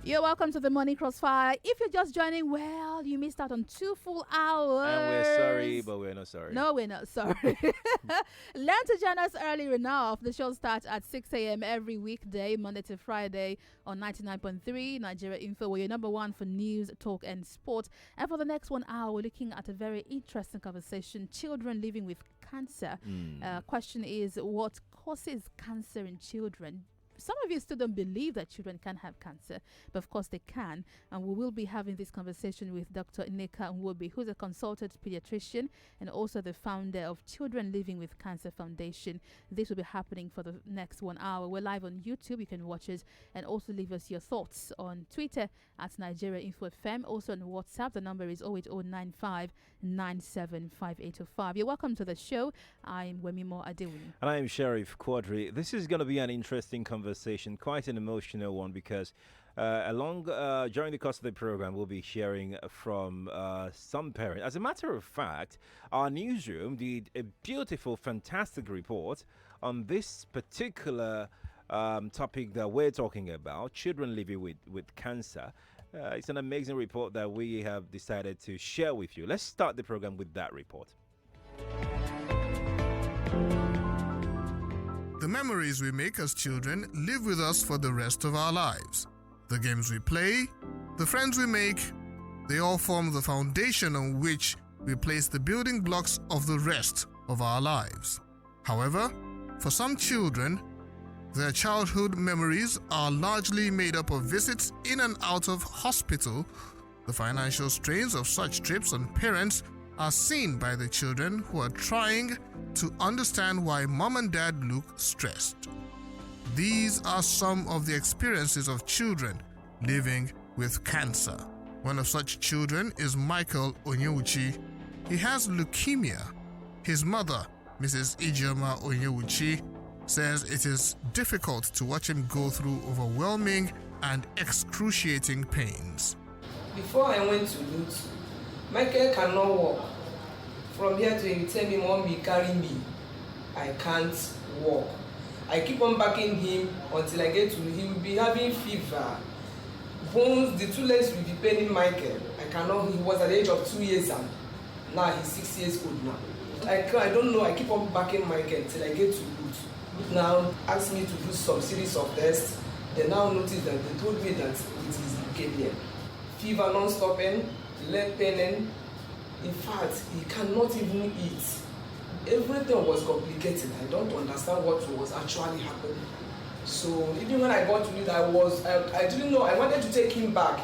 You're welcome to the Morning Crossfire. If you're just joining, well, you missed out on 2 full hours. And we're sorry, but we're not sorry. No, we're not sorry. Learn to join us early enough. The show starts at 6 a.m. every weekday, Monday to Friday on 99.3 Nigeria Info, where you're number one for news, talk, and sport. And for the next 1 hour, we're looking at a very interesting conversation: children living with cancer. Question is, what causes cancer in children? Some of you still don't believe that children can have cancer, but of course they can. And we will be having this conversation with Dr. Nneka Nwobi, who's a consultant pediatrician and also the founder of Children Living with Cancer Foundation. This will be happening for the next 1 hour. We're live on YouTube. You can watch us and also leave us your thoughts on Twitter at Nigeria Info FM. Also on WhatsApp, the number is 08095 975805. You're welcome to the show. I'm Wemimo Adewuni. And I'm Sheriff Quadry. This is going to be an interesting conversation, quite an emotional one, because during the course of the program, we'll be hearing from some parents. As a matter of fact, our newsroom did a beautiful, fantastic report on this particular topic that we're talking about: children living with cancer. It's an amazing report that we have decided to share with you. Let's start the program with that report. The memories we make as children live with us for the rest of our lives. The games we play, the friends we make, they all form the foundation on which we place the building blocks of the rest of our lives. However, for some children, their childhood memories are largely made up of visits in and out of hospital. The financial strains of such trips on parents are seen by the children, who are trying to understand why mom and dad look stressed. These are some of the experiences of children living with cancer. One of such children is Michael Onyewuchi. He has leukemia. His mother, Mrs. Ijeoma Onyewuchi, says it is difficult to watch him go through overwhelming and excruciating pains. Before I went to Lutz, Michael cannot walk. From here to him, tell me, Mommy, carry me. I can't walk. I keep on backing him until I get to him. He will be having fever. Bones, the 2 legs will be paining Michael. He was at the age of 2 years and now he's 6 years old now. I don't know, I keep on backing Michael until I get to Lutz. Now asked me to do some series of tests. They now noticed that they told me that it is leukemia. Fever non-stopping, leg paining. In fact, he cannot even eat. Everything was complicated. I don't understand what was actually happening. So even when I got to it, I didn't know. I wanted to take him back.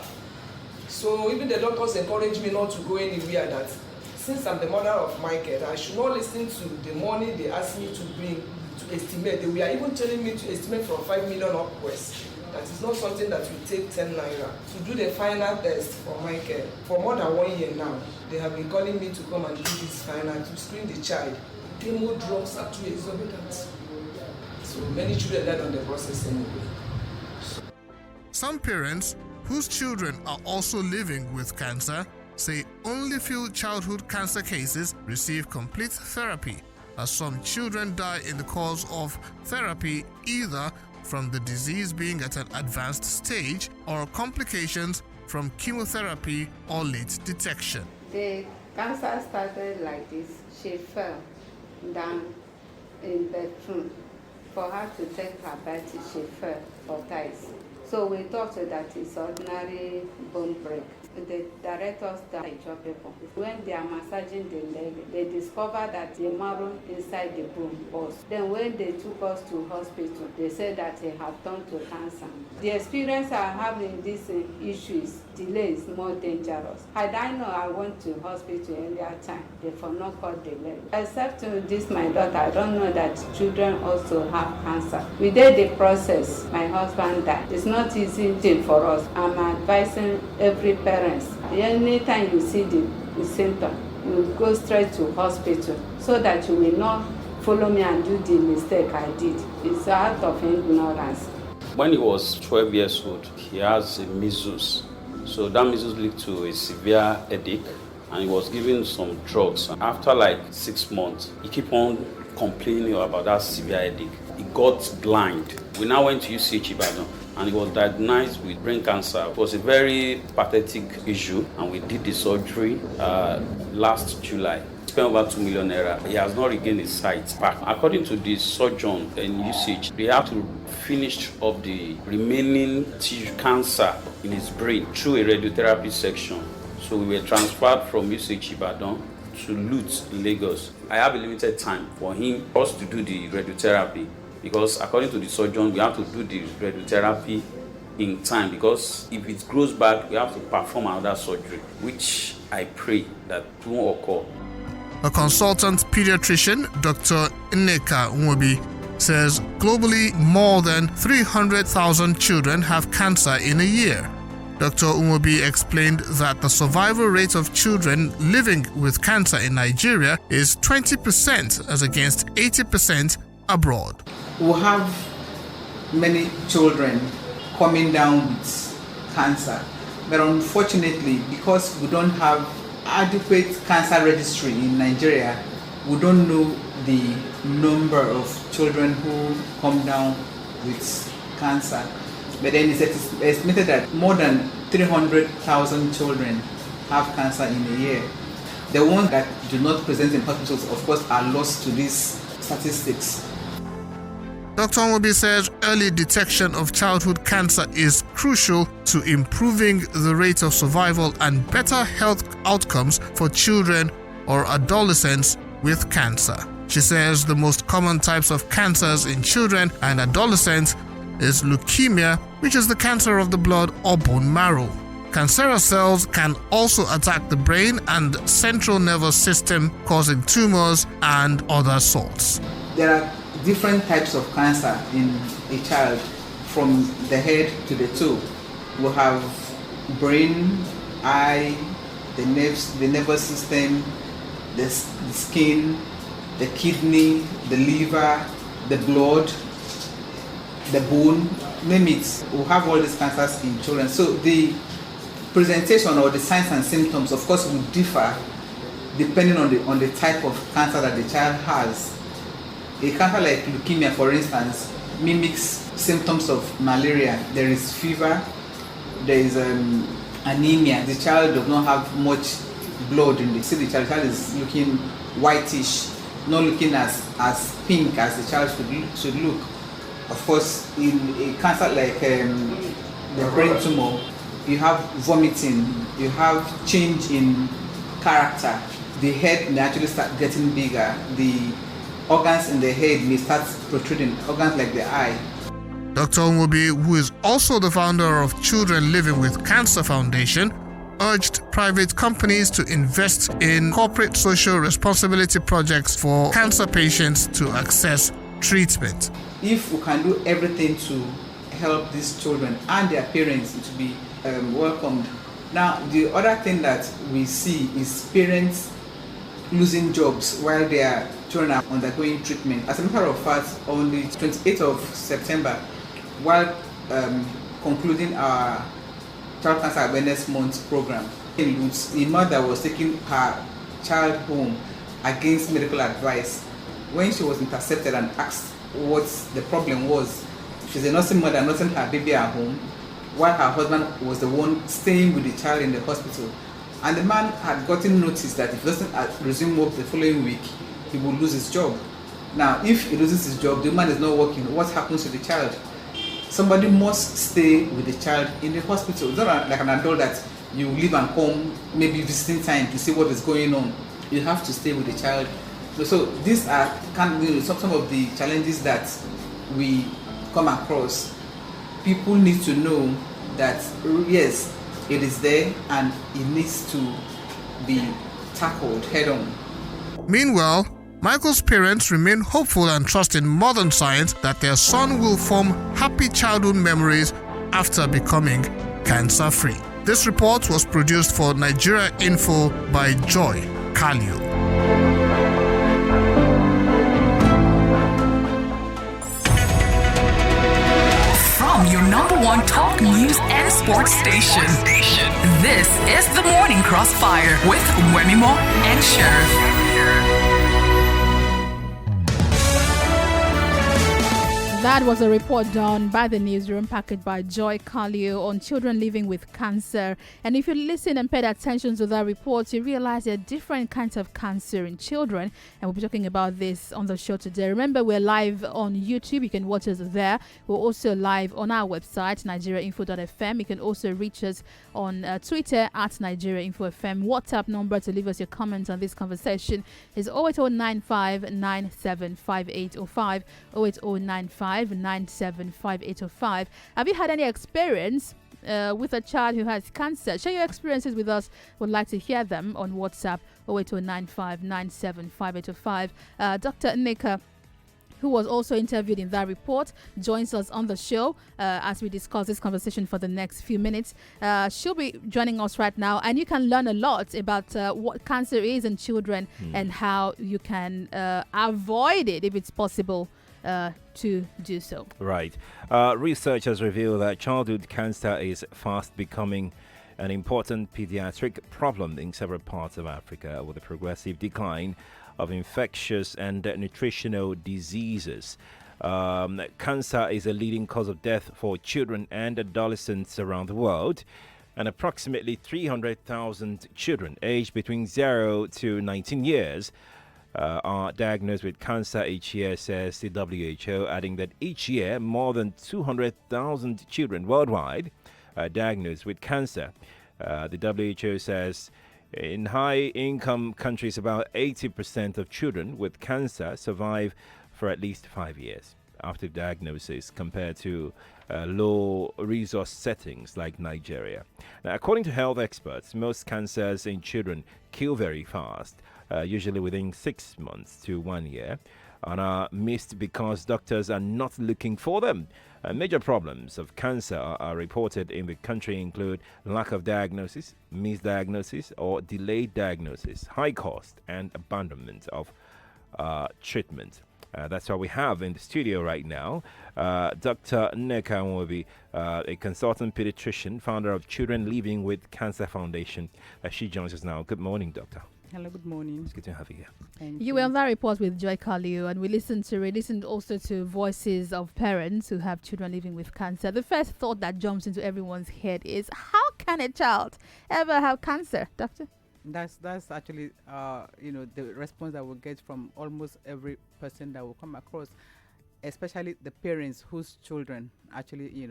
So even the doctors encouraged me not to go anywhere. That since I'm the mother of Michael, I should not listen to the money they asked me to bring to estimate. They were even telling me to estimate from 5 million upwards. That is not something that will take 10 naira. To do the final test for Michael, for more than 1 year now, they have been calling me to come and do this final, to screen the child. Chemo drugs are too exorbitant. So many children died on the process anyway. Some parents whose children are also living with cancer say only few childhood cancer cases receive complete therapy, as some children die in the course of therapy, either from the disease being at an advanced stage or complications from chemotherapy or late detection. The cancer started like this. She fell down in bedroom. For her to take her bath, she fell for ties. So we thought that it's ordinary bone break. The directors that job people, when they are massaging the leg, they discover that the marrow inside the bone burst. Then when they took us to hospital, they said that they have turned to cancer. The experience I have in this issue is delay is more dangerous. Had I know I went to hospital earlier time, they for not cut the leg. Except this my daughter, I don't know that children also have cancer. We did the process. My husband died. It's not easy thing for us. I'm advising every parent, anytime you see the symptom, you go straight to hospital so that you will not follow me and do the mistake I did. It's out of ignorance. When he was 12 years old, he has a measles. So that measles led to a severe headache, and he was given some drugs. After like 6 months, he kept on complaining about that severe headache. He got blind. We now went to UCH Ibadan and he was diagnosed with brain cancer. It was a very pathetic issue, and we did the surgery last July. Spent over 2 million naira. He has not regained his sight back. According to the surgeon in UCH, they have to finish up the remaining tissue cancer in his brain through a radiotherapy section. So we were transferred from UCH Ibadan to Lut, Lagos. I have a limited time for us to do the radiotherapy, because according to the surgeon, we have to do the radiotherapy in time, because if it grows back, we have to perform another surgery, which I pray that won't occur. A consultant pediatrician, Dr. Nneka Nwobi, says globally more than 300,000 children have cancer in a year. Dr. Nwobi explained that the survival rate of children living with cancer in Nigeria is 20% as against 80% abroad. We have many children coming down with cancer, but unfortunately, because we don't have adequate cancer registry in Nigeria, we don't know the number of children who come down with cancer. But then it's estimated that more than 300,000 children have cancer in a year. The ones that do not present in hospitals, of course, are lost to these statistics. Dr. Nwobi says early detection of childhood cancer is crucial to improving the rate of survival and better health outcomes for children or adolescents with cancer. She says the most common types of cancers in children and adolescents is leukemia, which is the cancer of the blood or bone marrow. Cancerous cells can also attack the brain and central nervous system, causing tumors and other sorts. There are different types of cancer in a child, from the head to the toe. We have brain, eye, the nerves, the nervous system, the skin, the kidney, the liver, the blood, the bone, name it. We have all these cancers in children. So the presentation or the signs and symptoms, of course, will differ depending on the type of cancer that the child has. A cancer like leukemia, for instance, mimics symptoms of malaria. There is fever, there is anemia. The child does not have much blood in the child is looking whitish, not looking as pink as the child should look. Of course, in a cancer like the brain tumor, you have vomiting, you have change in character. The head may actually start getting bigger. The organs in the head may start protruding, organs like the eye. Dr. Nwobi, who is also the founder of Children Living with Cancer Foundation, urged private companies to invest in corporate social responsibility projects for cancer patients to access treatment. If we can do everything to help these children and their parents to be welcomed. Now, the other thing that we see is parents losing jobs while their children are undergoing treatment. As a matter of fact, on the 28th of September, while concluding our Child Cancer Awareness Month program, in Lutz, a mother was taking her child home against medical advice. When she was intercepted and asked what the problem was, she's a nursing mother nursing her baby at home, while her husband was the one staying with the child in the hospital. And the man had gotten notice that if he doesn't resume work the following week, he will lose his job. Now, if he loses his job, the man is not working, what happens to the child? Somebody must stay with the child in the hospital. It's not like an adult that you leave and come, maybe visiting time to see what is going on. You have to stay with the child. So these are some of the challenges that we come across. People need to know that, yes, it is there and it needs to be tackled head on. Meanwhile, Michael's parents remain hopeful and trust in modern science that their son will form happy childhood memories after becoming cancer-free. This report was produced for Nigeria Info by Joy Kalio. From your number one talk news and sports station. This is the Morning Crossfire with Wemimo and Sheriff. That was a report done by the newsroom, packaged by Joy Carlio, on children living with cancer. And if you listen and paid attention to that report, you realize there are different kinds of cancer in children. And we'll be talking about this on the show today. Remember, we're live on YouTube. You can watch us there. We're also live on our website, nigeriainfo.fm. You can also reach us on Twitter at nigeriainfo.fm. WhatsApp number to leave us your comments on this conversation is 08095975805, 08095975805. Have you had any experience with a child who has cancer? Share your experiences with us. We'd like to hear them on WhatsApp, 08095975805. Dr. Nneka, who was also interviewed in that report, joins us on the show as we discuss this conversation for the next few minutes. She'll be joining us right now, and you can learn a lot about what cancer is in children and how you can avoid it if it's possible to do so. Right. Research has revealed that childhood cancer is fast becoming an important pediatric problem in several parts of Africa, with a progressive decline of infectious and nutritional diseases. Cancer is a leading cause of death for children and adolescents around the world, and approximately 300,000 children aged between 0 to 19 years are diagnosed with cancer each year, says the WHO, adding that each year more than 200,000 children worldwide are diagnosed with cancer. The WHO says in high-income countries, about 80% of children with cancer survive for at least 5 years after diagnosis, compared to low-resource settings like Nigeria. Now, according to health experts, most cancers in children kill very fast, usually within 6 months to 1 year, and are missed because doctors are not looking for them. Major problems of cancer are reported in the country include lack of diagnosis, misdiagnosis, or delayed diagnosis, high cost, and abandonment of treatment. That's what we have in the studio right now. Dr. Nneka Nwobi, a consultant pediatrician, founder of Children Living with Cancer Foundation. She joins us now. Good morning, doctor. Hello, good morning. It's good to have you here. Thank You were on that report with Joy Carlio, and we listened also to voices of parents who have children living with cancer. The first thought that jumps into everyone's head is, how can a child ever have cancer, doctor? That's actually the response that we'll get from almost every person that will come across, especially the parents whose children actually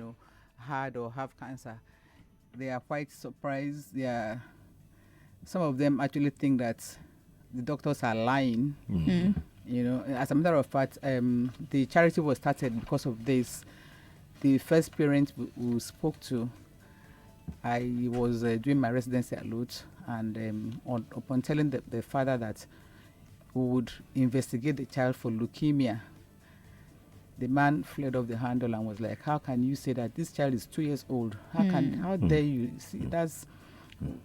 had or have cancer. They are quite surprised. Some of them actually think that the doctors are lying. As a matter of fact, the charity was started because of this. The first parent who spoke to, I was doing my residency at Lutz, and upon telling the father that we would investigate the child for leukemia, the man fled off the handle and was like, "How can you say that? This child is 2 years old. How dare you?" See, that's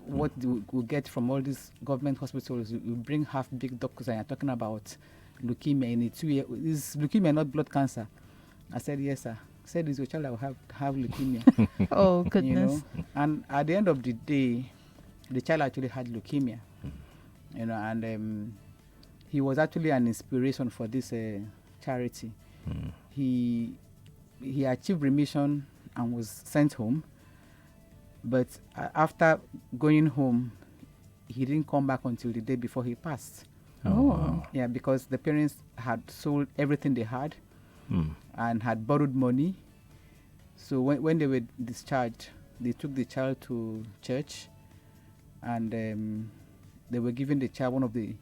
what we get from all these government hospitals. You bring half big doctors and you're talking about leukemia in a 2 year. Is leukemia not blood cancer? I said, "Yes, sir." I said, "Is your child that will have leukemia?" Oh, goodness. And at the end of the day, the child actually had leukemia. And he was actually an inspiration for this charity. He achieved remission and was sent home. But after going home, he didn't come back until the day before he passed. Oh. Yeah, because the parents had sold everything they had and had borrowed money. So when they were discharged, they took the child to church, and they were giving the child one of the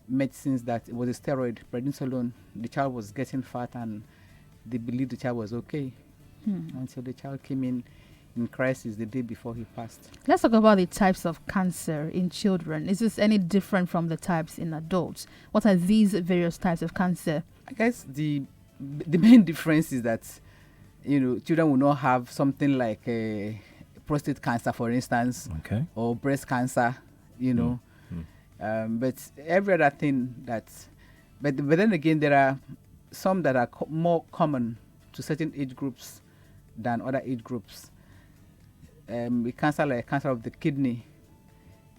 medicines that was a steroid, prednisolone. The child was getting fat, and they believed the child was okay until the child came in crisis the day before he passed. Let's talk about the types of cancer in children. Is this any different from the types in adults? What are these various types of cancer? I guess the main difference is that children will not have something like prostate cancer, for instance, or breast cancer. But every other thing but then again, there are some that are more common to certain age groups than other age groups. A cancer like cancer of the kidney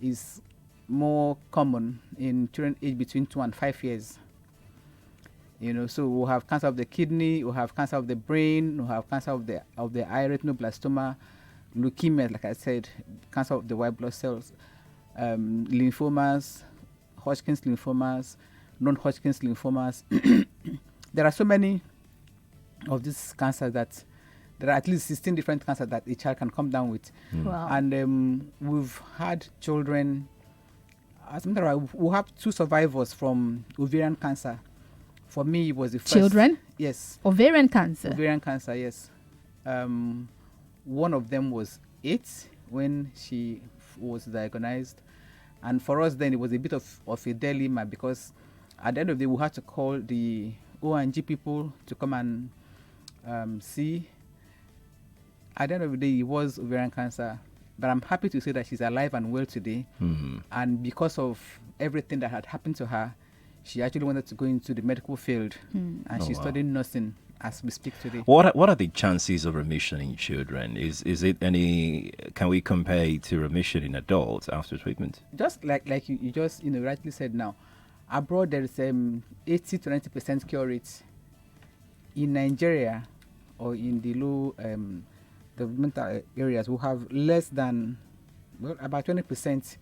is more common in children aged between 2 and 5 years. So we'll have cancer of the kidney, we'll have cancer of the brain, we'll have cancer of the eye, retinoblastoma, leukemia, like I said, cancer of the white blood cells, lymphomas, Hodgkin's lymphomas, non-Hodgkin's lymphomas. There are so many of these cancers that there are at least 16 different cancers that a child can come down with. Wow. And we've had children, we have 2 survivors from ovarian cancer. For me, it was the first. Children? Yes. Ovarian cancer? Ovarian cancer, yes. One of them was 8 when she was diagnosed. And for us then, it was a bit of a dilemma because at the end of the day, we had to call the O&G people to come and see. At the end of the day, it was ovarian cancer. But I'm happy to say that she's alive and well today. And because of everything that had happened to her, she actually wanted to go into the medical field. And she's studying nursing as we speak today. What are the chances of remission in children? Is it any? Can we compare it to remission in adults after treatment? Just like you just rightly said now, abroad there is 80 to 90% cure rate. In Nigeria or in the low developmental areas, we have less than about 20%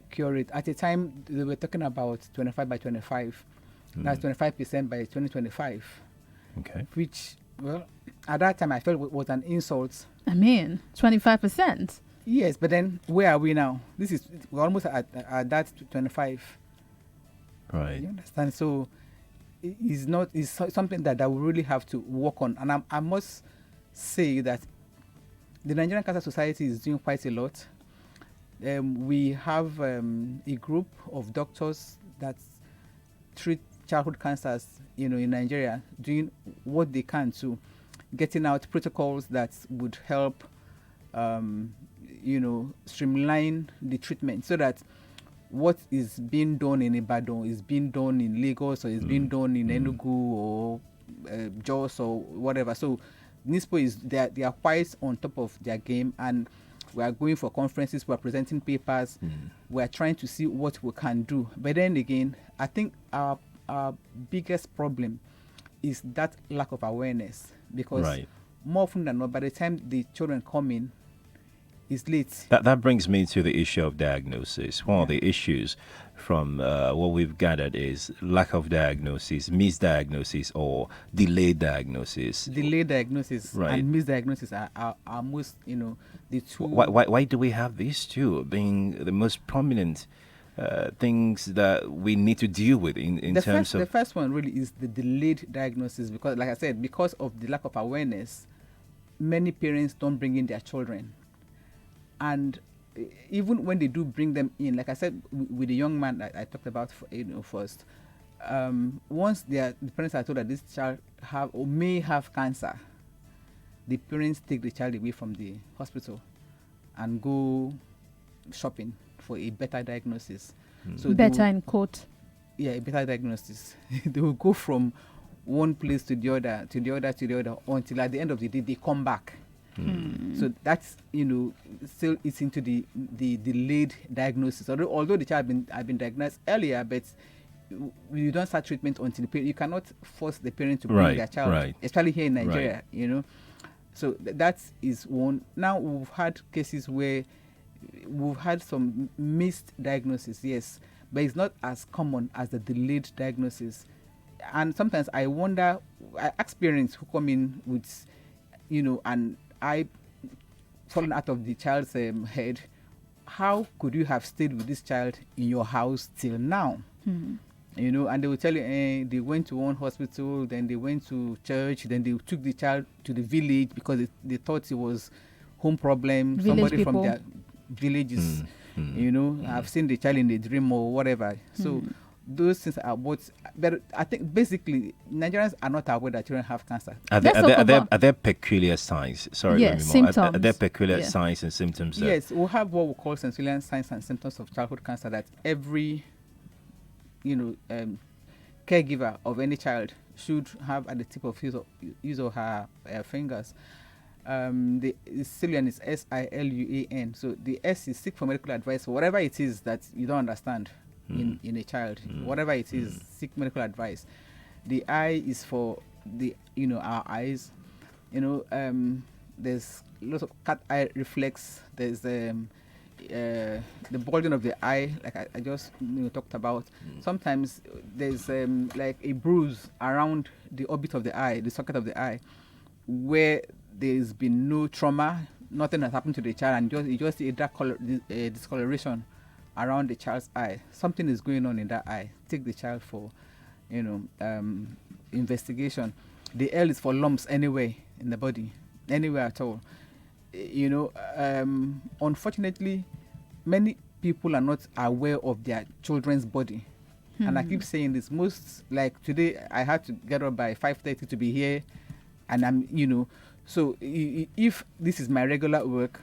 cure rate. At the time they were talking about 25 by 25. That's 25% by 2025. Okay. Which, at that time I felt was an insult. I mean, 25%. Yes, but then where are we now? We're almost at that 25. Right. You understand? So it's something that we really have to work on. And I must say that the Nigerian Cancer Society is doing quite a lot. We have a group of doctors that treat childhood cancers, in Nigeria, doing what they can to getting out protocols that would help, streamline the treatment so that what is being done in Ibadan is being done in Lagos or is being done in Enugu or Jos or whatever. So NISPO they are quite on top of their game, and we are going for conferences, we are presenting papers, we are trying to see what we can do. But then again, I think our biggest problem is that lack of awareness, because more often than not, by the time the children come in, it's late. That brings me to the issue of diagnosis. One of the issues from what we've gathered is lack of diagnosis, misdiagnosis, or delayed diagnosis. Delayed diagnosis and misdiagnosis are most, the two. Why do we have these two being the most prominent things that we need to deal with in terms of... The first one really is the delayed diagnosis, because, like I said, because of the lack of awareness, many parents don't bring in their children. And even when they do bring them in, like I said, with the young man that I talked about first, once the parents are told that this child may have cancer, the parents take the child away from the hospital and go shopping for a better diagnosis. So better in quote. Yeah, a better diagnosis. They will go from one place to the other, to the other, to the other, until at the end of the day they come back. So that's, still it's into the delayed diagnosis. Although the child had been diagnosed earlier, but you don't start treatment until the parent. You cannot force the parent to bring their child, especially here in Nigeria. So that is one. Now we've had cases where we've had some missed diagnosis, yes, but it's not as common as the delayed diagnosis. And sometimes I wonder, I ask parents who come in with, and I fallen out of the child's head, how could you have stayed with this child in your house till now? And they will tell you, they went to one hospital, then they went to church, then they took the child to the village because they thought it was home problem. Somebody from their villages, I've seen the child in a dream or whatever. So those things are what, but I think basically Nigerians are not aware that children have cancer. Are there peculiar signs? Sorry, yes, symptoms. Are there peculiar signs and symptoms? Yes, we have what we call sensory signs and symptoms of childhood cancer that every caregiver of any child should have at the tip of his or her fingers. The Siluan is SILUAN. So the S is seek for medical advice for whatever it is that you don't understand in a child. Whatever it is, seek medical advice. The eye is for the our eyes. There's lots of cat eye reflex. There's the bulging of the eye, like I just talked about. Sometimes there's like a bruise around the orbit of the eye, the socket of the eye, where there's been no trauma, nothing has happened to the child, and you just see a dark color, discoloration around the child's eye. Something is going on in that eye. Take the child for, investigation. The L is for lumps anywhere in the body, anywhere at all. Unfortunately, many people are not aware of their children's body. And I keep saying this, most, like today, I had to get up by 5:30 to be here, and I'm, so if this is my regular work,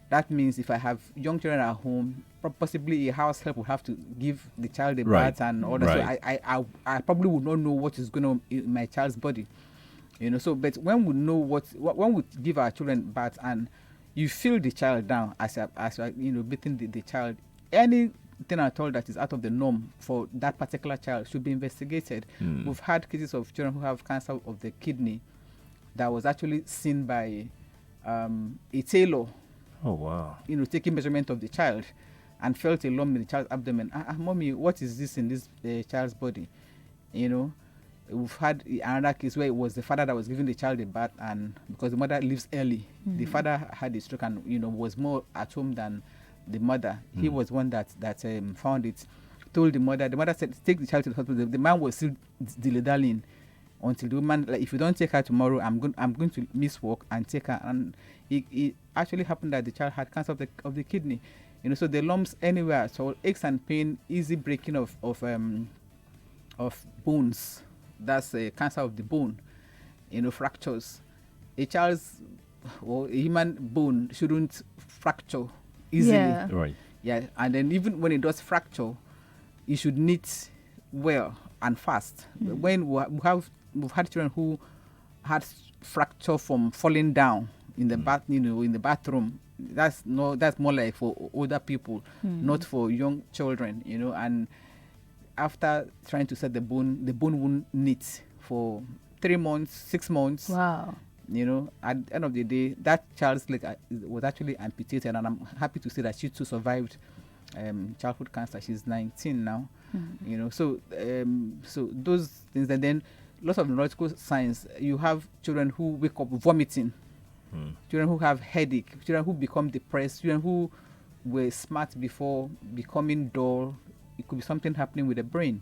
that means if I have young children at home, possibly a house help will have to give the child a bath and all that. Right. So I probably would not know what is going on in my child's body. So but when we know when we give our children baths and you feel the child down as beating the child, anything at all that is out of the norm for that particular child should be investigated. We've had cases of children who have cancer of the kidney that was actually seen by a tailor. Oh wow! Taking measurement of the child, and felt a lump in the child's abdomen. Mommy, what is this in this child's body? We've had another case where it was the father that was giving the child a bath, and because the mother leaves early, the father had a stroke and was more at home than the mother. He was one that found it, told the mother. The mother said, "Take the child to the hospital." The man was still dilly-dallying until the woman, like, if you don't take her tomorrow, I'm going to miss work and take her. And it actually happened that the child had cancer of the kidney. So the lumps anywhere, so aches and pain, easy breaking of bones. That's a cancer of the bone. Fractures. A child's or a human bone shouldn't fracture easily. Yeah. Right. Yeah, and then even when it does fracture, it should knit well and fast. When we've had children who had fracture from falling down in the in the bathroom. That's more like for older people, not for young children. And after trying to set the bone won't knit for 3 months, 6 months. Wow. At the end of the day, that child's leg was actually amputated, and I'm happy to say that she too survived childhood cancer. She's 19 now. So those things, and then lots of neurological signs. You have children who wake up vomiting, children who have headache, children who become depressed, children who were smart before becoming dull. It could be something happening with the brain.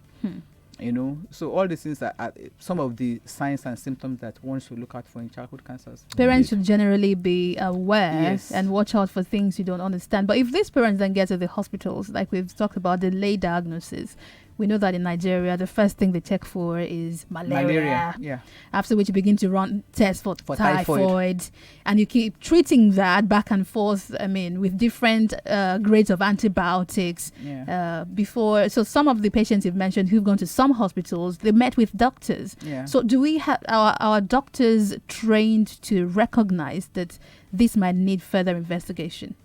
So all these things are some of the signs and symptoms that one should look out for in childhood cancers. Parents should generally be aware Yes. and watch out for things you don't understand. But if these parents then get to the hospitals, like we've talked about, the late diagnosis, we know that in Nigeria, the first thing they check for is malaria. Yeah. After which you begin to run tests for typhoid. typhoid. And you keep treating that back and forth, with different grades of antibiotics. Yeah. Before. So some of the patients you've mentioned who've gone to some hospitals, they met with doctors. Yeah. So do we have our doctors trained to recognize that this might need further investigation?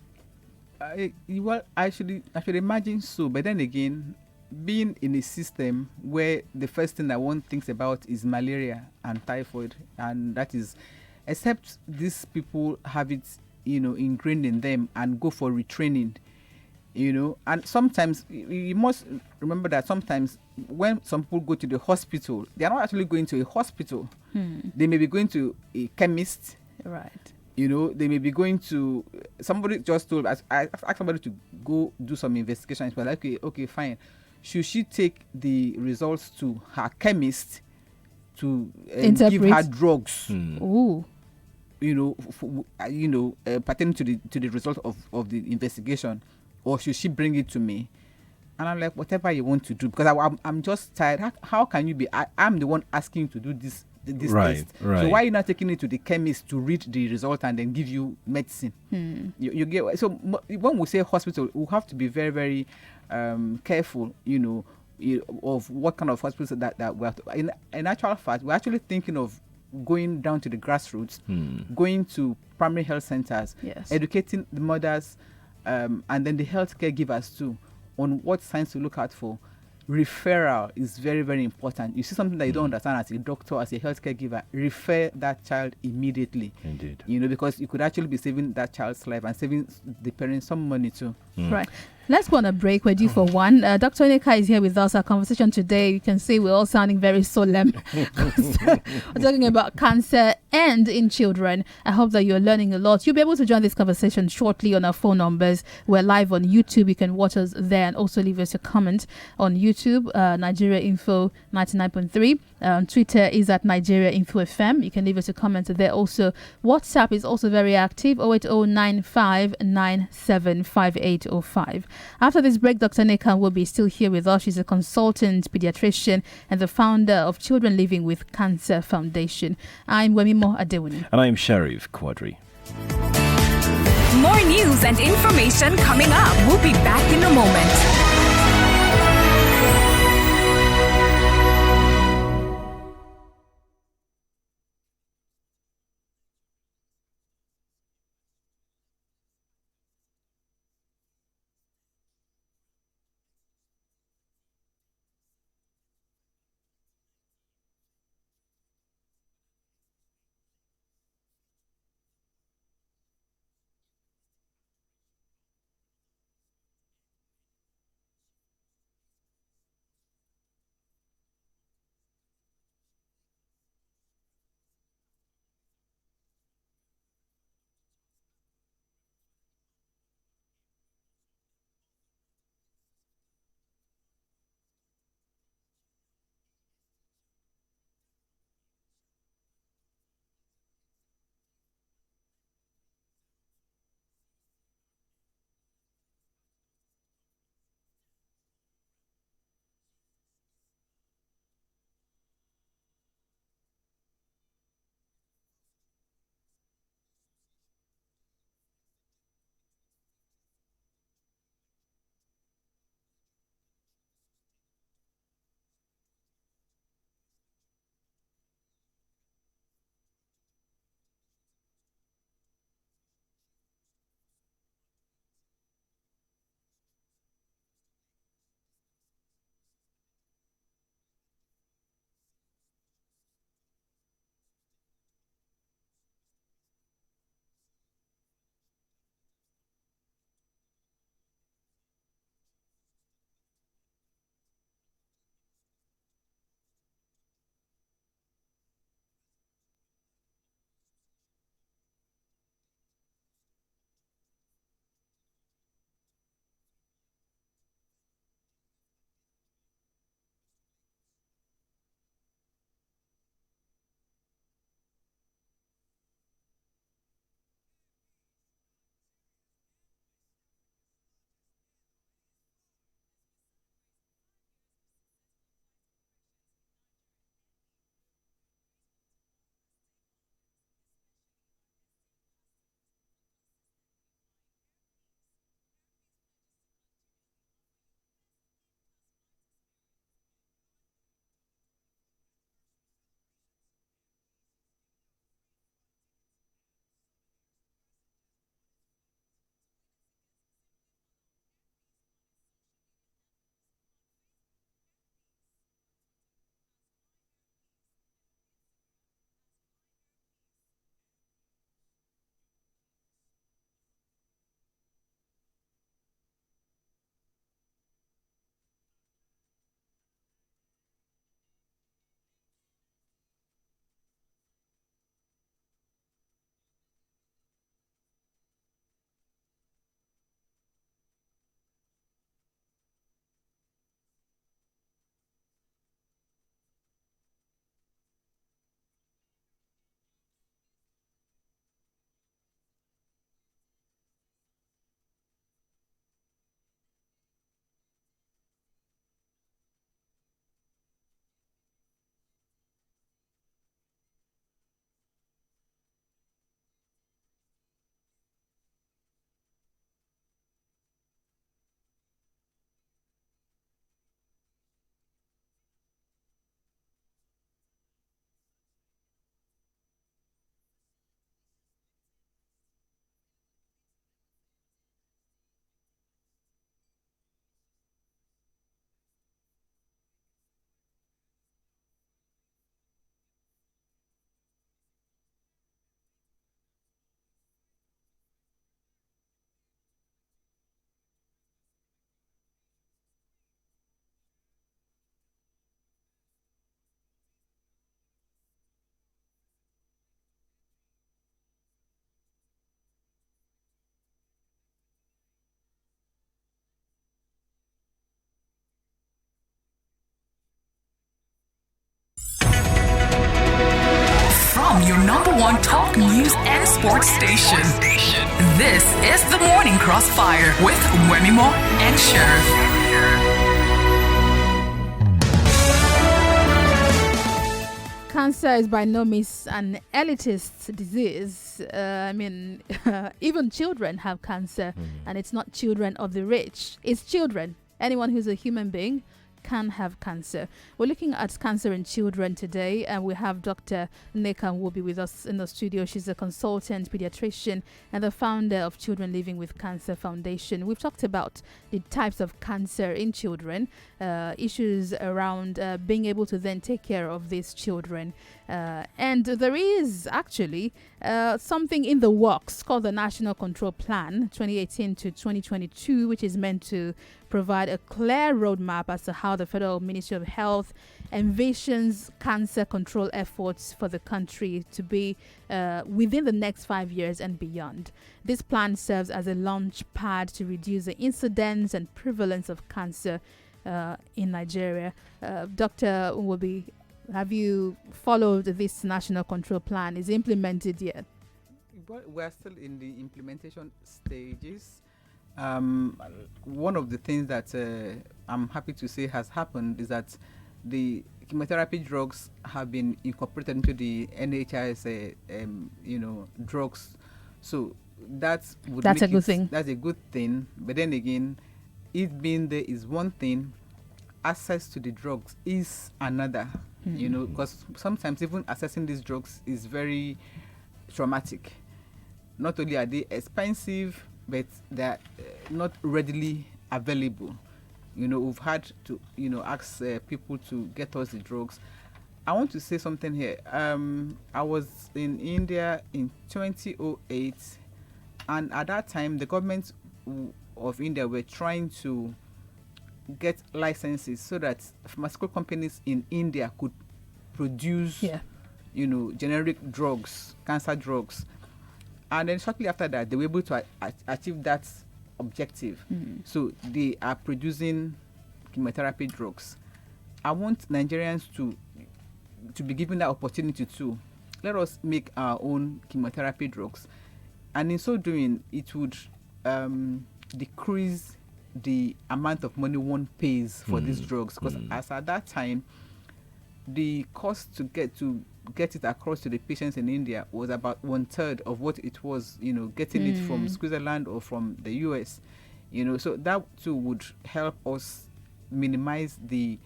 Well, I should imagine so. But then again, being in a system where the first thing that one thinks about is malaria and typhoid, and that is, except these people have it, ingrained in them and go for retraining, and sometimes you must remember that sometimes when some people go to the hospital, they are not actually going to a hospital. They may be going to a chemist. Right. They may be going to, somebody just told us, I asked somebody to go do some investigations, but like, okay, fine. Should she take the results to her chemist to give her drugs? Ooh. Pertaining to the result of the investigation, or should she bring it to me? And I'm like, whatever you want to do, because I'm just tired. How can you be? I'm the one asking you to do this Right, test. right. So why are you not taking it to the chemist to read the result and then give you medicine? You get, so when we say hospital, we have to be very, very careful, of what kind of hospitals that we have to. In actual fact, we're actually thinking of going down to the grassroots, going to primary health centers, Yes. educating the mothers, and then the healthcare givers too, on what signs to look out for. referral is very, very important. You see something that you don't understand as a doctor, as a healthcare giver, refer that child immediately. Indeed. Because you could actually be saving that child's life and saving the parents some money too. Right. Let's go on a break. We're due for one. Dr. Oneka is here with us. Our conversation today, you can see we're all sounding very solemn. We're talking about cancer and in children. I hope that you're learning a lot. You'll be able to join this conversation shortly on our phone numbers. We're live on YouTube. You can watch us there and also leave us a comment on YouTube, Nigeria Info 99.3. Twitter is at Nigeria Info FM. You can leave us a comment there. Also, WhatsApp is also very active, 08095975805. After this break, Dr. Neka will be still here with us. She's a consultant pediatrician and the founder of Children Living with Cancer Foundation. I'm Wemimo Adewuni. And I'm Sheriff Quadry. More news and information coming up. We'll be back in a moment. from your number one talk news and sports station. This is the Morning Crossfire with Wemimo and Sheriff. Cancer is by no means an elitist disease. Even children have cancer, and it's not children of the rich. It's children. Anyone who's a human being can have cancer. We're looking at cancer in children today, and we have Dr. Nneka will be with us in the studio. She's a consultant pediatrician and the founder of Children Living with Cancer Foundation. We've talked about the types of cancer in children, issues around being able to then take care of these children. And there is actually something in the works called the National Control Plan 2018 to 2022, which is meant to provide a clear roadmap as to how the Federal Ministry of Health envisions cancer control efforts for the country to be within the next 5 years and beyond. This plan serves as a launch pad to reduce the incidence and prevalence of cancer in Nigeria. Dr. Nwobi, have you followed this national control plan? Is it implemented yet? Well, we're still in the implementation stages. One of the things that I'm happy to say has happened is that the chemotherapy drugs have been incorporated into the NHS, drugs. So that's a good thing. That's a good thing. But then again, it being there is one thing. Access to the drugs is another. Because sometimes even accessing these drugs is very traumatic. Not only are they expensive, but they're not readily available. We've had to, ask people to get us the drugs. I want to say something here. I was in India in 2008, and at that time, the government of India were trying to get licenses so that pharmaceutical companies in India could produce, generic drugs, cancer drugs. And then shortly after that, they were able to achieve that objective. So they are producing chemotherapy drugs. I want Nigerians to be given that opportunity too. Let us make our own chemotherapy drugs. And in so doing, it would decrease the amount of money one pays for these drugs, because as at that time, the cost to get it across to the patients in India was about 1/3 of what it was, getting it from Switzerland or from the US, so that too would help us minimize the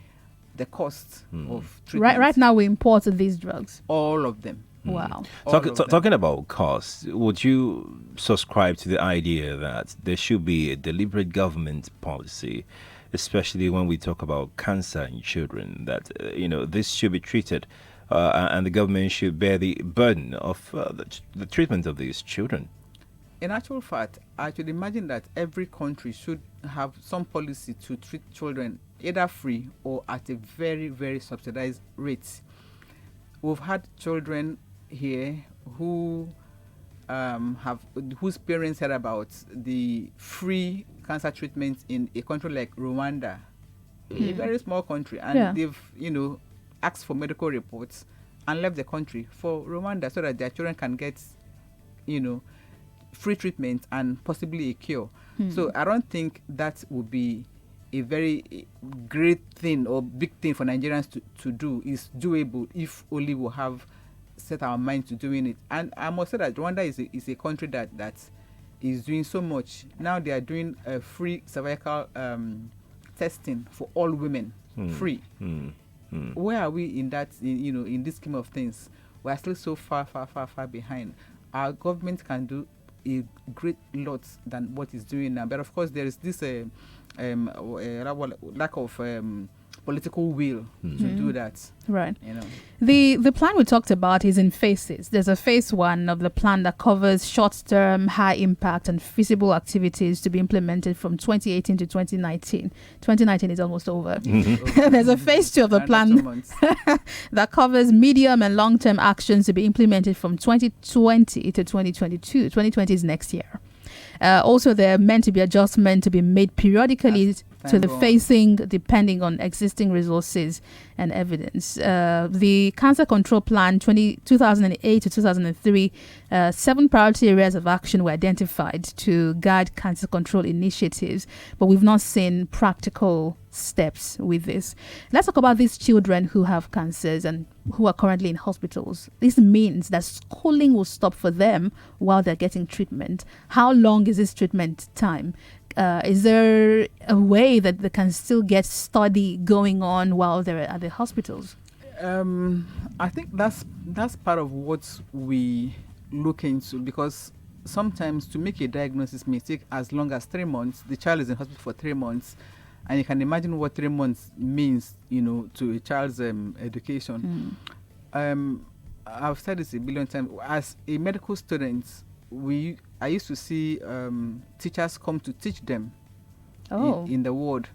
cost of treatment. Right now we import these drugs. All of them. Wow. Talking about costs, would you subscribe to the idea that there should be a deliberate government policy, especially when we talk about cancer in children, that this should be treated and the government should bear the burden of the treatment of these children? In actual fact, I should imagine that every country should have some policy to treat children either free or at a very, very subsidized rate. We've had children here who whose parents heard about the free cancer treatment in a country like Rwanda, a very small country, and they've asked for medical reports and left the country for Rwanda so that their children can get free treatment and possibly a cure. So I don't think that would be a very great thing or big thing for Nigerians to do. Is doable if only we have set our mind to doing it. And I must say that Rwanda is a country that is doing so much. Now they are doing a free cervical testing for all women, free. Where are we in that, in this scheme of things? We are still so far behind. Our government can do a great lot than what it's doing now. But of course, there is this lack of political will to do that. Right. The plan we talked about is in phases. There's a phase 1 of the plan that covers short-term, high-impact and feasible activities to be implemented from 2018 to 2019. 2019 is almost over. There's a phase 2 of the plan that covers medium and long-term actions to be implemented from 2020 to 2022. 2020 is next year. Also, there are meant to be adjustments to be made periodically to the go on. facing depending on existing resources and evidence. The Cancer Control Plan 2008 to 2003, 7 priority areas of action were identified to guide cancer control initiatives, but we've not seen practical steps with this. Let's talk about these children who have cancers and who are currently in hospitals. This means that schooling will stop for them while they're getting treatment. How long is this treatment time? Is there a way that they can still get study going on while they're at the hospitals? I think that's part of what we look into, because sometimes to make a diagnosis may take as long as 3 months. The child is in hospital for 3 months, and you can imagine what 3 months means, to a child's education. I've said this a billion times. As a medical student, I used to see teachers come to teach them in the ward.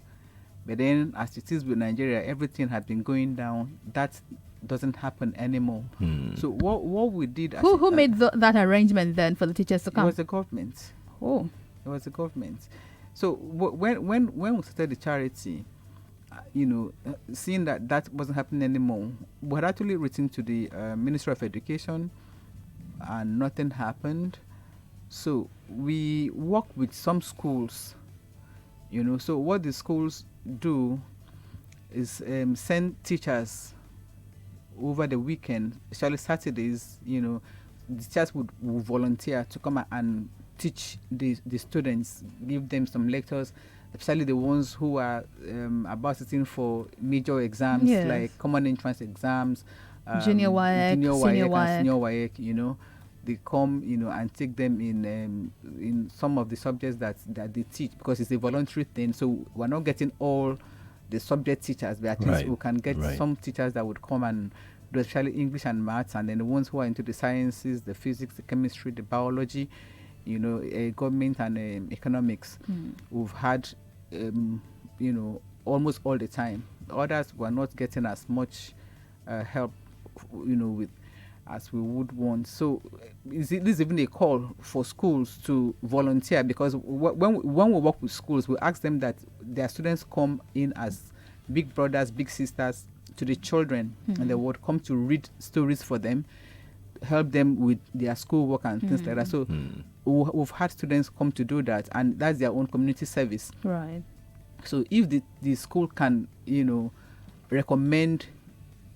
But then, as it is with Nigeria, everything had been going down. That doesn't happen anymore. So what we did... Who made that arrangement then for the teachers to come? It was the government. Oh. It was the government. So when we started the charity, seeing that wasn't happening anymore, we had actually written to the Ministry of Education, and nothing happened. So we work with some schools, So what the schools do is send teachers over the weekend, especially Saturdays. The teachers would volunteer to come and teach the students, give them some lectures, especially the ones who are about sitting for major exams, like common entrance exams, junior WAEC, senior WAEC. WAEC. They come, and take them in some of the subjects that they teach, because it's a voluntary thing. So we're not getting all the subject teachers, but at least we can get some teachers that would come and do especially English and maths, and then the ones who are into the sciences, the physics, the chemistry, the biology, government and economics. We've had, almost all the time. Others were not getting as much help, with as we would want. So this is even a call for schools to volunteer, because when we work with schools, we ask them that their students come in as big brothers, big sisters to the children, and they would come to read stories for them, help them with their schoolwork and things like that. So we've had students come to do that, and that's their own community service. Right. So if the school can, recommend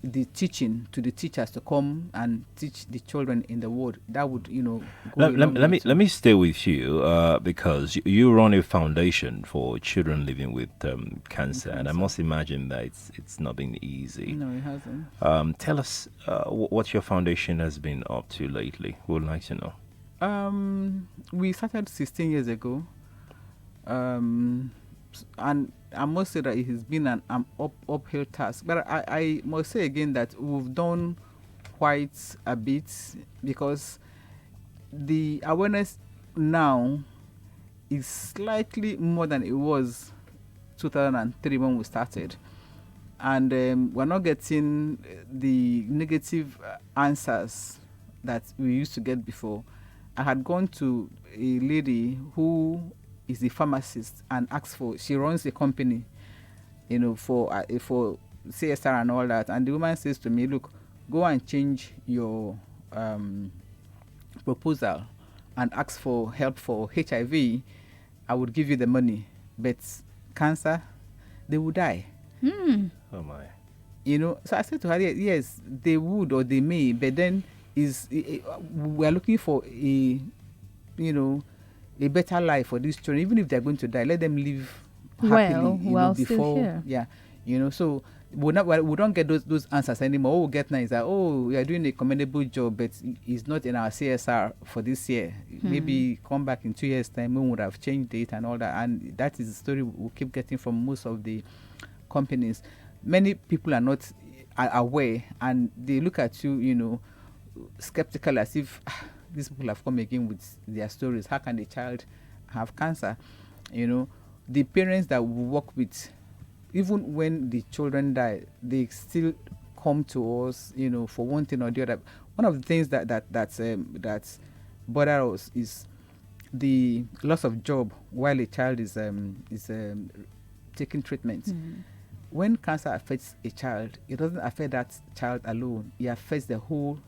the teaching to the teachers to come and teach the children in the ward, that would, go let me stay with you because you run a foundation for children living with cancer, and I must imagine that it's not been easy. No, it hasn't. Tell us what your foundation has been up to lately. We would like to know. We started 16 years ago, and I must say that it has been an uphill task. But I must say again that we've done quite a bit, because the awareness now is slightly more than it was 2003 when we started. And we're not getting the negative answers that we used to get before. I had gone to a lady who is a pharmacist and asked for, she runs a company, for CSR and all that. And the woman says to me, look, go and change your proposal and ask for help for HIV. I would give you the money, but cancer, they would die. Oh my. So I said to her, yes, they would or they may, but then we are looking for a better life for these children. Even if they're going to die, let them live happily. Before, so we don't get those answers anymore. All we get now is that, we are doing a commendable job, but it's not in our CSR for this year. Maybe come back in 2 years' time, we would have changed it and all that. And that is the story we keep getting from most of the companies. Many people are not aware, and they look at you, skeptical, as if these people have come again with their stories. How can the child have cancer? The parents that we work with, even when the children die, they still come to us, for one thing or the other. One of the things that bother us is the loss of job while a child is taking treatment. When cancer affects a child, it doesn't affect that child alone. It affects the whole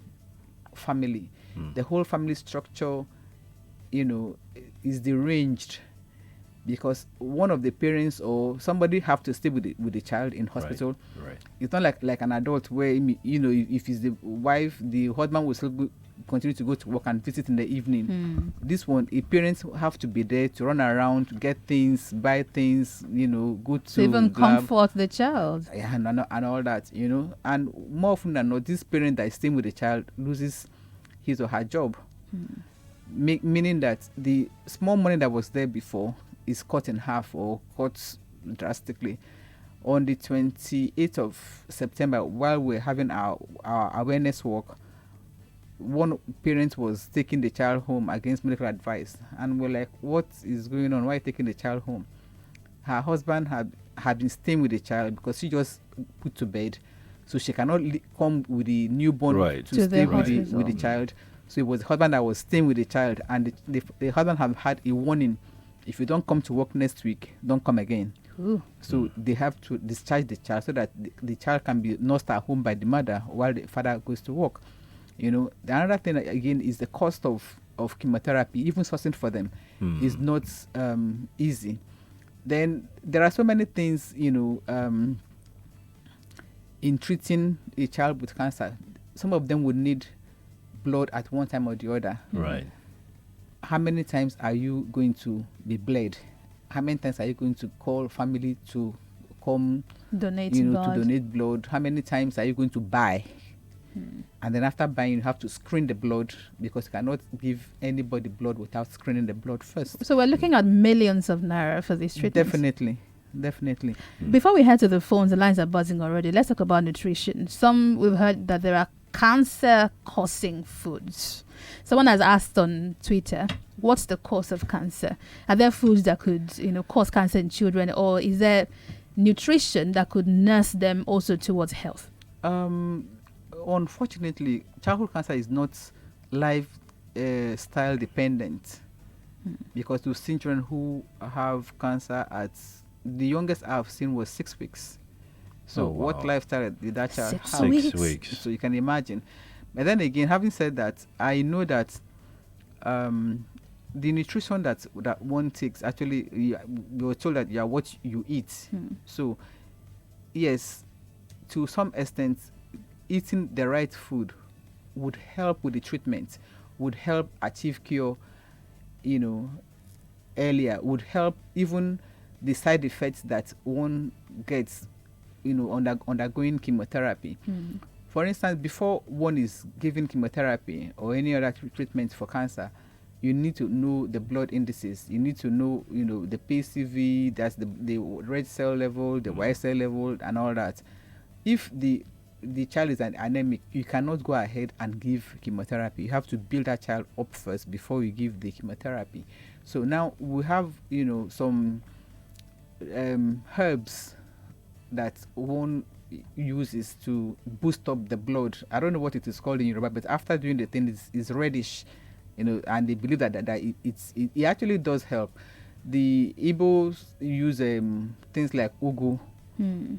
family. The whole family structure, is deranged because one of the parents or somebody have to stay with the child in hospital. Right. It's not like an adult where if it's the wife, the husband will still continue to go to work and visit in the evening. This one, parents have to be there to run around, to get things, buy things, go to even grab, comfort the child. yeah, and all that, and more often than not, this parent that is staying with the child loses his or her job, meaning that the small money that was there before is cut in half or cut drastically. On the 28th of September, while we're having our awareness walk, one parent was taking the child home against medical advice, and we're like, what is going on? Why are you taking the child home? Her husband had been staying with the child because she just put to bed, so she cannot come with the newborn to stay with the child. So it was the husband that was staying with the child, and the husband had a warning: if you don't come to work next week, don't come again. Ooh. So they have to discharge the child so that the child can be nursed at home by the mother while the father goes to work. The another thing again is the cost of chemotherapy. Even sourcing for them is not easy. Then there are so many things in treating a child with cancer. Some of them would need blood at one time or the other. Right. How many times are you going to be bled? How many times are you going to call family to come Donate to blood. donate blood? How many times are you going to buy? And then after buying, you have to screen the blood because you cannot give anybody blood without screening the blood first. So we're looking at millions of naira for this treatment. Definitely. Before we head to the phones, the lines are buzzing already. Let's talk about nutrition. We've heard that there are cancer-causing foods. Someone has asked on Twitter, what's the cause of cancer? Are there foods that could, cause cancer in children, or is there nutrition that could nurse them also towards health? Unfortunately, childhood cancer is not lifestyle dependent because we've seen children who have cancer at the youngest I've seen was 6 weeks. So what lifestyle did that child have? 6 weeks. So you can imagine. But then again, having said that, I know that the nutrition that one takes, actually, we were told that you are what you eat. So yes, to some extent, eating the right food would help with the treatment, would help achieve cure, earlier, would help even the side effects that one gets, undergoing chemotherapy. For instance, before one is given chemotherapy or any other treatment for cancer, you need to know the blood indices. You need to know, the PCV, that's the red cell level, the white cell level, and all that. If the child is anemic, you cannot go ahead and give chemotherapy. You have to build that child up first before you give the chemotherapy. So now we have, some herbs that one uses to boost up the blood. I don't know what it is called in Yoruba, but after doing the thing, it's reddish, and they believe that it actually does help. The Igbos use things like ugu, blend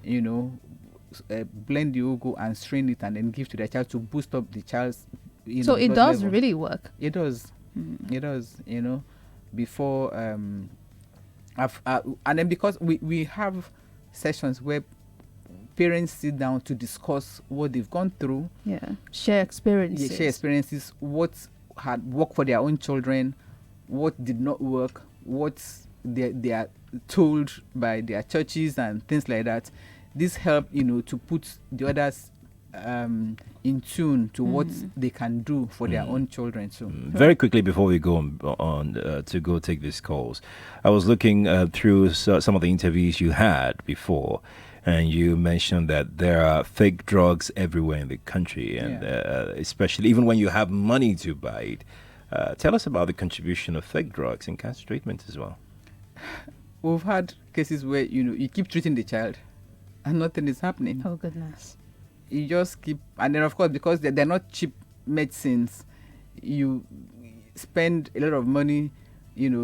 the ugu and strain it and then give to the child to boost up the child's so it does level. really work. It does. It does, before and then because we have sessions where parents sit down to discuss what they've gone through, share experiences, what had worked for their own children, what did not work, what they are told by their churches and things like that. This help to put the others in tune to what they can do for their own children. So very quickly before we go on to go take these calls, I was looking through some of the interviews you had before, and you mentioned that there are fake drugs everywhere in the country, and especially even when you have money to buy it. Tell us about the contribution of fake drugs in cancer treatment as well. We've had cases where you keep treating the child and nothing is happening. Oh goodness. You just keep, and then of course, because they're not cheap medicines, you spend a lot of money,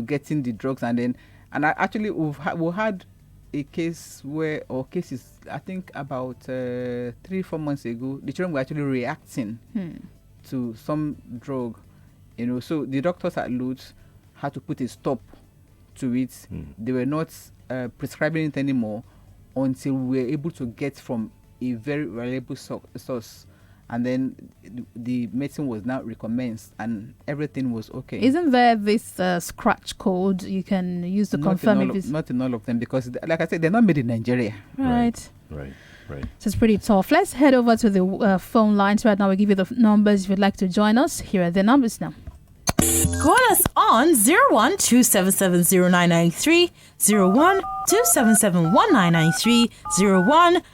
getting the drugs, and actually we've had a case or cases, I think about 3-4 months ago, the children were actually reacting to some drug, so the doctors at Lutz had to put a stop to it. They were not prescribing it anymore until we were able to get from a very reliable source. And then the medicine was now recommenced and everything was okay. Isn't there this scratch code you can use to confirm if it's... Not in all of them, because like I said, they're not made in Nigeria. Right. So it's pretty tough. Let's head over to the phone lines right now. We'll give you the numbers if you'd like to join us. Here are the numbers now. Call us on 01-277-0993, 01-277-1993,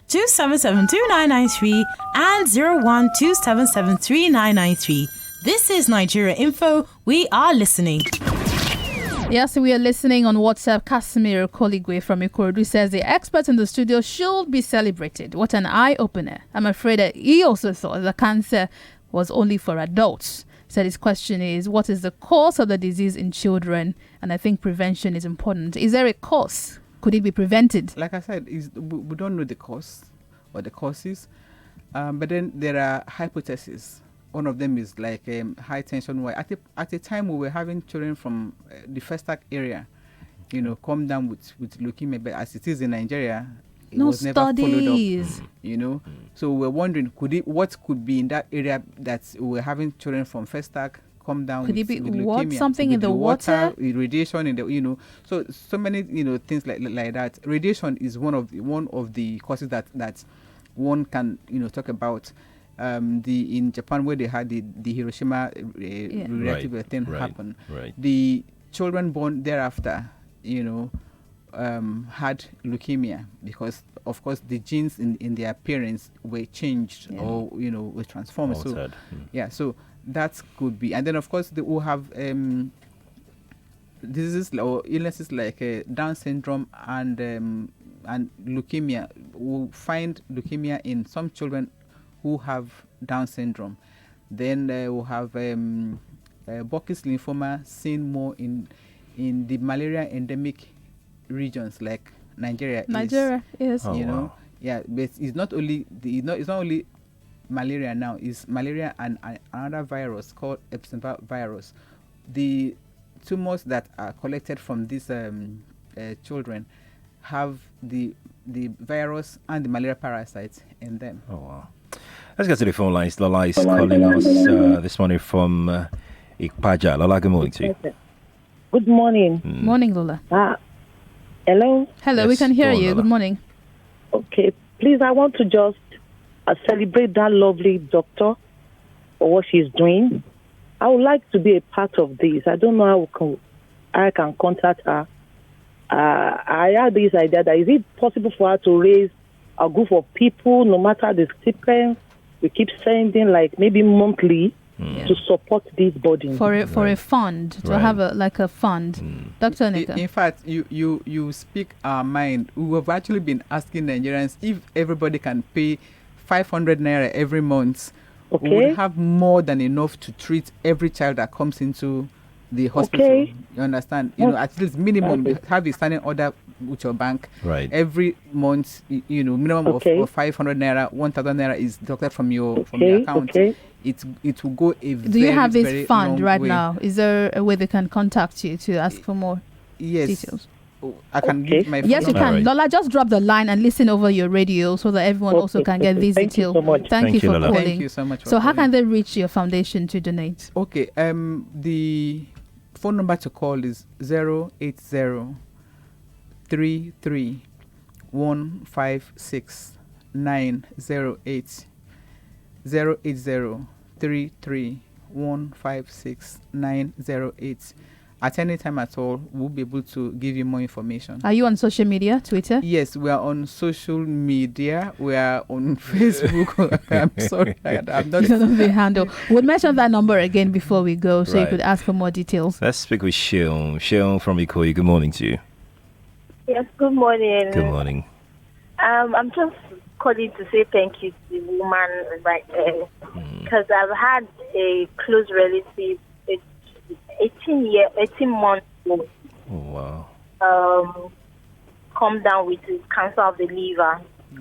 01-277-2993, and 01-277-3993. This is Nigeria Info. We are listening. Yes, we are listening on WhatsApp. Casimir Koligwe from Ikorodu says the experts in the studio should be celebrated. What an eye-opener. I'm afraid that he also thought the cancer was only for adults. Said his question is, what is the cause of the disease in children? And I think prevention is important. Is there a cause? Could it be prevented? Like I said, we don't know the cause or the causes, but then there are hypotheses. One of them is like high tension. At a time we were having children from the first attack area, come down with leukemia, but as it is in Nigeria, it was never followed up. So we're wondering, what could be in that area that we're having children from first attack come down could with it be leukemia? Something in the water, radiation in the so many things like that. Radiation is one of the causes that one can talk about. In Japan, where they had the Hiroshima reactive thing happen, the children born thereafter had leukemia because, of course, the genes in their parents were changed or were transformed. So that could be. And then, of course, they will have diseases or illnesses like Down syndrome and leukemia. We'll find leukemia in some children who have Down syndrome. Then we'll have Burkitt's lymphoma seen more in the malaria endemic regions like Nigeria is. Oh, wow. But it's not only it's not only malaria now. It's malaria and another virus called Epstein-Barr virus. The tumors that are collected from these children have the virus and the malaria parasites in them. Oh wow. Let's get to the phone lines. Lola is calling us this morning from Ikpaja. Lola, good morning to you. Good morning. Morning, Lola. Hello? Hello, we can hear you. Good morning. Okay. Please, I want to just celebrate that lovely doctor for what she's doing. I would like to be a part of this. I don't know how I can contact her. I had this idea that is it possible for her to raise a group of people, no matter the stipend, we keep sending like maybe monthly to support this body. For a fund, to have a fund. Dr. Anika. In fact, you speak our mind. We have actually been asking Nigerians if everybody can pay 500 naira every month. We would have more than enough to treat every child that comes into the hospital. You understand? At least minimum have a standing order with your bank. Right. Every month, minimum of 500 naira, 1,000 naira is deducted from your account. It will go a very, do you have this very fund long right way. now? Is there a way they can contact you to ask for more details? I can give my phone Yes, you number. can. Lola, just drop the line and listen over your radio so that everyone also can get these details. You so much. Thank you for Lola. calling. Thank you so much. So how can they reach your foundation to donate? Okay. The phone number to call is 080 33 156 908 080 33 156 908. At any time at all, we'll be able to give you more information. Are you on social media, Twitter? Yes, we are on social media. We are on Facebook. I'm sorry, I'm not. The handle. We'll mention that number again before we go, so you could ask for more details. Let's speak with Sheon. Sheon from Ikoyi. Good morning to you. Yes, good morning. Good morning. I'm just calling to say thank you to the woman right there, because I've had a close relative, 18 months old. Oh, wow. come down with cancer of the liver,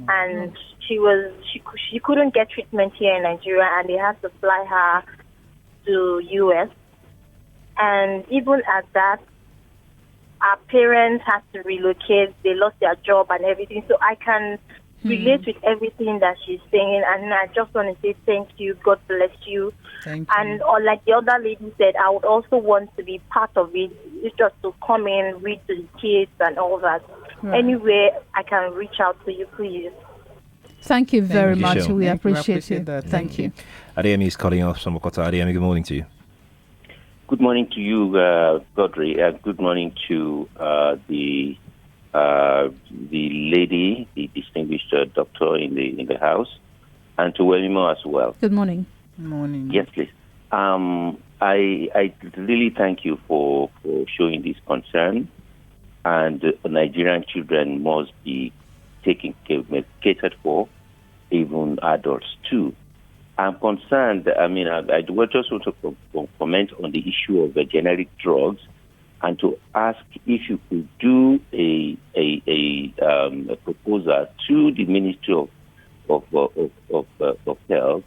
and she couldn't get treatment here in Nigeria, and they had to fly her to US. And even at that, our parents had to relocate. They lost their job and everything. So I can relate with everything that she's saying, and I just want to say thank you. God bless you. Thank you. And or like the other lady said, I would also want to be part of it. It's just to come in, read to the kids and all that. Right. Anyway, I can reach out to you, please. Thank you very you, much. Sean. We Thank you. I appreciate appreciate it. that. Thank you. Adeyemi is calling off from Okota. Adeyemi, good morning to you. Good morning to you, Quadry. Good morning to the lady, the distinguished doctor in the house, and to Wemimo as well. Good morning. Morning. Yes, please. I really thank you for showing this concern, and Nigerian children must be catered for, even adults too. I'm concerned. I mean, I just want to comment on the issue of the generic drugs, and to ask if you could do a proposal to the Ministry of Health,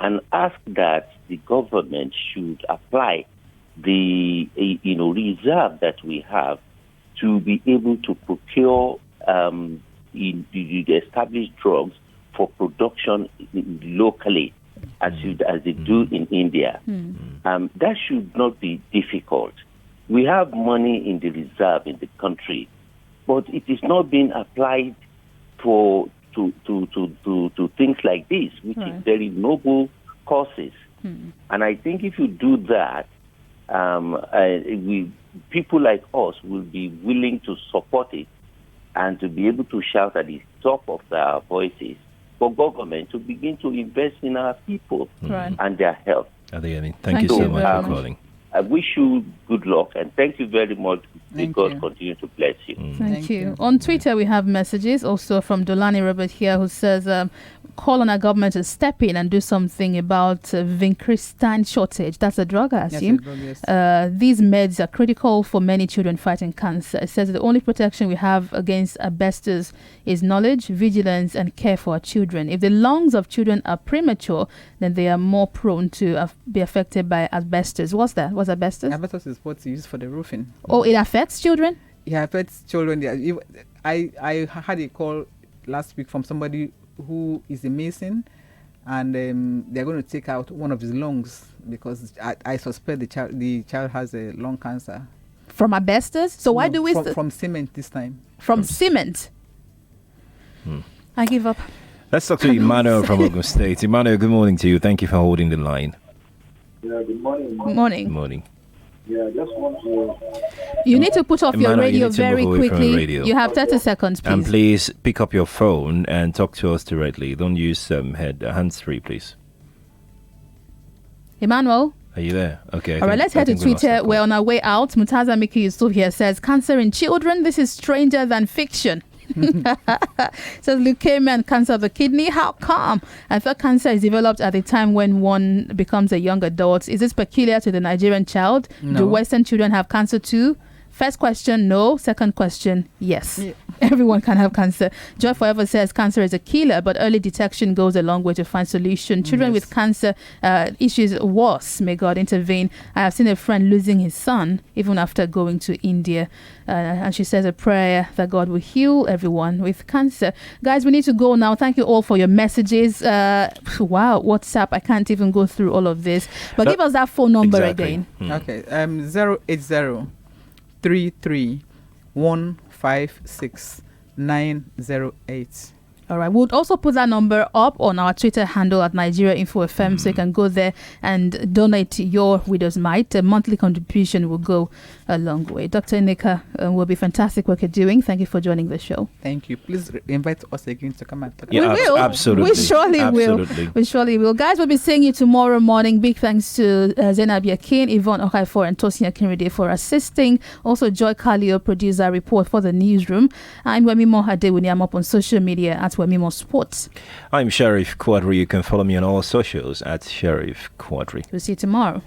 and ask that the government should apply the reserve that we have to be able to procure the established drugs for production locally, as they do in India. That should not be difficult. We have money in the reserve in the country, but it is not being applied to things like this, which is very noble causes. And I think if you do that, people like us will be willing to support it and to be able to shout at the top of our voices for government to begin to invest in our people and their health. Adeyemi, thank you so much for calling. I wish you good luck, and thank you very much. May Thank God you. continue to bless you. Thank you. On Twitter, we have messages also from Dolani Robert here, who says, call on our government to step in and do something about vincristine shortage. That's a drug, I assume. These meds are critical for many children fighting cancer. It says the only protection we have against asbestos is knowledge, vigilance, and care for our children. If the lungs of children are premature, then they are more prone to be affected by asbestos. What's that? What's asbestos? Asbestos is what's used for the roofing. Oh, it affects children? It affects children. I had a call last week from somebody who is a mason, and they're going to take out one of his lungs because I suspect the child has a lung cancer. From asbestos? So why do we... From cement this time. From cement? I give up. Let's talk to Emmanuel from Ogun State. Emmanuel, good morning to you. Thank you for holding the line. Yeah, good morning. Good morning. Good morning. Yeah, just want to... You need to put off your Emmanuel, radio you need to very move away from the quickly. radio. You have 30 seconds, please. And please pick up your phone and talk to us directly. Don't use hands-free, please. Emmanuel? Are you there? Okay. All right, let's head to Twitter. We're on our way out. Mutaza Miki Yusuf here says, cancer in children, this is stranger than fiction. Says leukemia and cancer of the kidney. How come? I thought cancer is developed at the time when one becomes a young adult. Is this peculiar to the Nigerian child? No. Do Western children have cancer too? First question, no. Second question, yes. Yeah. Everyone can have cancer. Joy Forever says cancer is a killer, but early detection goes a long way to find solution. Children with cancer issues worse. May God intervene. I have seen a friend losing his son even after going to India. And she says a prayer that God will heal everyone with cancer. Guys, we need to go now. Thank you all for your messages. Wow, WhatsApp. I can't even go through all of this. But give us that phone number again. Okay, 080 33 156 908. All right. We'll also put that number up on our Twitter handle at Nigeria Info FM, so you can go there and donate your widow's mite. A monthly contribution will go a long way. Dr. Nika, will be fantastic work you're doing. Thank you for joining the show. Thank you. Please invite us again to come and talk. We will. Absolutely. We surely will. We surely will. Guys, we'll be seeing you tomorrow morning. Big thanks to Zainab Yakin, Yvonne Okaifor, and Tosin Akinride for assisting. Also, Joy Kalio produced our report for the newsroom. I'm Wemimo Adewuni. I'm up on social media at Wemimo Sports. I'm Sheriff Quadry. You can follow me on all socials at Sheriff Quadry. We'll see you tomorrow.